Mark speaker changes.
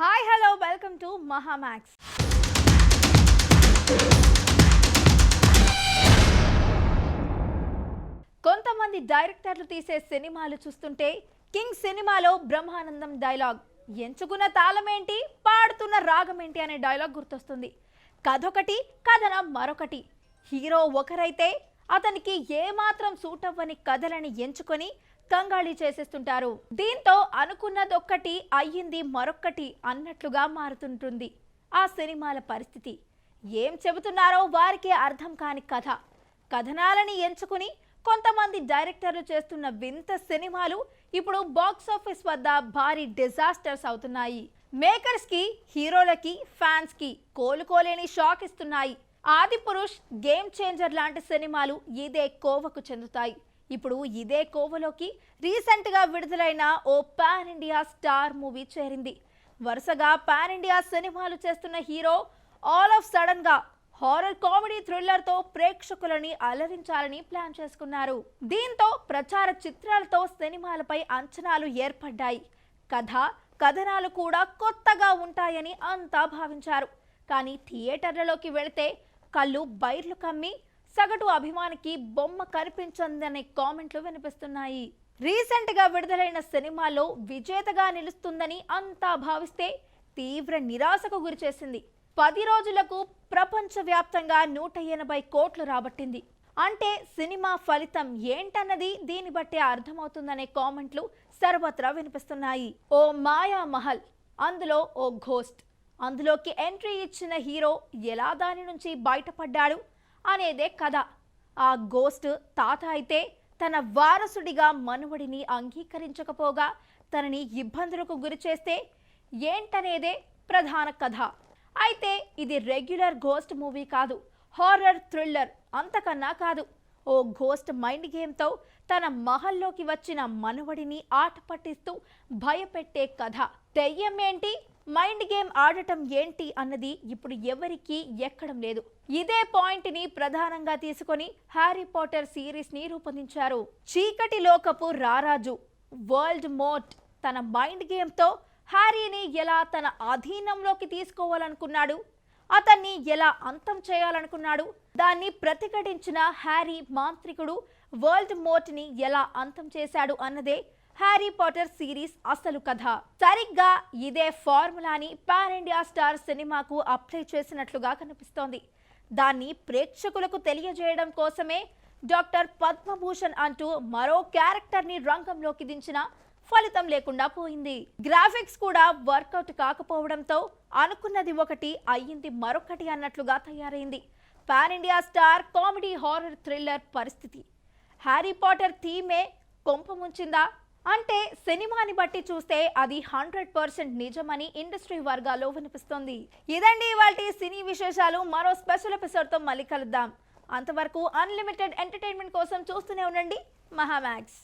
Speaker 1: Hi hello welcome to Mahamax. కొంతమంది డైరెక్టర్లు తీసే సినిమాలు చూస్తుంటే కింగ్ సినిమాలో బ్రహ్మానందం డైలాగ్ ఎంచుకున్న తాళమేంటి పాడుతున్న రాగమేంటి అనే డైలాగ్ గుర్తొస్తుంది. కథొకటి కథనం మరొకటి. హీరో ఒకరైతే అతనికి ఏమాత్రం సూట్ అవ్వని కథలని ఎంచుకొని కంగాళి చేసేస్తుంటారు. దీంతో అనుకున్నదొక్కటి అయ్యింది మరొక్కటి అన్నట్లుగా మారుతుంటుంది ఆ సినిమాల పరిస్థితి. ఏం చెబుతున్నారో వారికే అర్థం కాని కథ కథనాలని ఎంచుకుని కొంతమంది డైరెక్టర్లు చేస్తున్న వింత సినిమాలు ఇప్పుడు బాక్సాఫీస్ వద్ద భారీ డిజాస్టర్స్ అవుతున్నాయి. మేకర్స్ కి, హీరోలకి, ఫ్యాన్స్ కి కోలుకోలేని షాక్ ఇస్తున్నాయి. ఆదిపురుష్, గేమ్ చేంజర్ లాంటి సినిమాలు ఇదే కోవకు చెందుతాయి. ఇప్పుడు ఇదే కోవలోకి రీసెంట్ గా విడుదలైన ఓ పాన్ ఇండియా స్టార్ మూవీ చేరింది. వరుసగా పాన్ ఇండియా సినిమాలు చేస్తున్న హీరో ఆల్ ఆఫ్ సడన్ గా హారర్ కామెడీ థ్రిల్లర్ తో ప్రేక్షకులని అలరించాలని ప్లాన్ చేసుకున్నారు. దీంతో ప్రచార చిత్రాలతో సినిమాలపై అంచనాలు ఏర్పడ్డాయి. కథ, కథనాలు కూడా కొత్తగా ఉంటాయని అంతా భావించారు. కానీ థియేటర్లలోకి వెళితే కళ్ళు బైర్లు కమ్మి సగటు అభిమానికి బొమ్మ కనిపించందనే కామెంట్లు వినిపిస్తున్నాయి. రీసెంట్ గా విడుదలైన సినిమాలో విజేతగా నిలుస్తుందని అంతా భావిస్తే తీవ్ర నిరాశకు గురిచేసింది. 10 రోజులకు ప్రపంచవ్యాప్తంగా 180 కోట్లు రాబట్టింది. అంటే సినిమా ఫలితం ఏంటన్నది దీన్ని బట్టే అర్థమవుతుందనే కామెంట్లు సర్వత్రా వినిపిస్తున్నాయి. ఓ మాయా మహల్, అందులో ఓ ఘోస్ట్, అందులోకి ఎంట్రీ ఇచ్చిన హీరో ఎలా దాని నుంచి బయటపడ్డాడు అనేదే కథ. ఆ గోస్ట్ తాత అయితే తన వారసుడిగా మనువడిని అంగీకరించకపోగా తనని ఇబ్బందులకు గురి చేస్తే ఏంటనేదే ప్రధాన కథ. అయితే ఇది రెగ్యులర్ గోస్ట్ మూవీ కాదు, హారర్ థ్రిల్లర్ అంతకన్నా కాదు. ఓ గోస్ట్ మైండ్ గేమ్తో తన మహల్లోకి వచ్చిన మనవడిని ఆట పట్టిస్తూ భయపెట్టే కథ. దెయ్యం ఏంటి, మైండ్ గేమ్ ఆడటం ఏంటి అన్నది ఇప్పుడు ఎవరికీ ఎక్కడం లేదు. ఇదే పాయింట్ ని ప్రధానంగా తీసుకొని హ్యారీ పాటర్ సిరీస్ ని రూపొందించారు. చీకటి లోకపు రారాజు వరల్డ్ మోర్ట్ తన మైండ్ గేమ్ తో హ్యారీని ఎలా తన అధీనంలోకి తీసుకోవాలనుకున్నాడు, అతన్ని ఎలా అంతం చేయాలనుకున్నాడు, దాన్ని ప్రతిఘటించిన హ్యారీ మాంత్రికుడు వరల్డ్ మోర్ట్ ని ఎలా అంతం చేశాడు అన్నదే హ్యారీ పాటర్ సిరీస్ అసలు కథ. సరిగ్గా ఇదే ఫార్ములాని పాన్ ఇండియా స్టార్ సినిమాకు అప్లై చేసినట్లుగా కనిపిస్తోంది. దాన్ని ప్రేక్షకులకు తెలియజేయడం కోసమే డాక్టర్ పద్మభూషణ్ అంటూ మరో క్యారెక్టర్ ని రంగంలోకి దించిన ఫలితం లేకుండా పోయింది. గ్రాఫిక్స్ కూడా వర్కౌట్ కాకపోవడంతో అనుకున్నది ఒకటి అయ్యింది మరొకటి అన్నట్లుగా తయారైంది pan India star comedy horror thriller పరిస్థితి. హ్యారీ పాటర్ థీమే కొంప ముంచిందా అంటే సినిమాని బట్టి చూస్తే అది 100% నిజమని ఇండస్ట్రీ వర్గాల్లో వినిపిస్తోంది. ఇదండి ఇవాల్టి సినీ విశేషాలు. మరో స్పెషల్ ఎపిసోడ్ తో మళ్ళీ కలుద్దాం. అంతవరకు అన్లిమిటెడ్ ఎంటర్టైన్మెంట్ కోసం చూస్తూనే ఉండండి మహామాక్స్.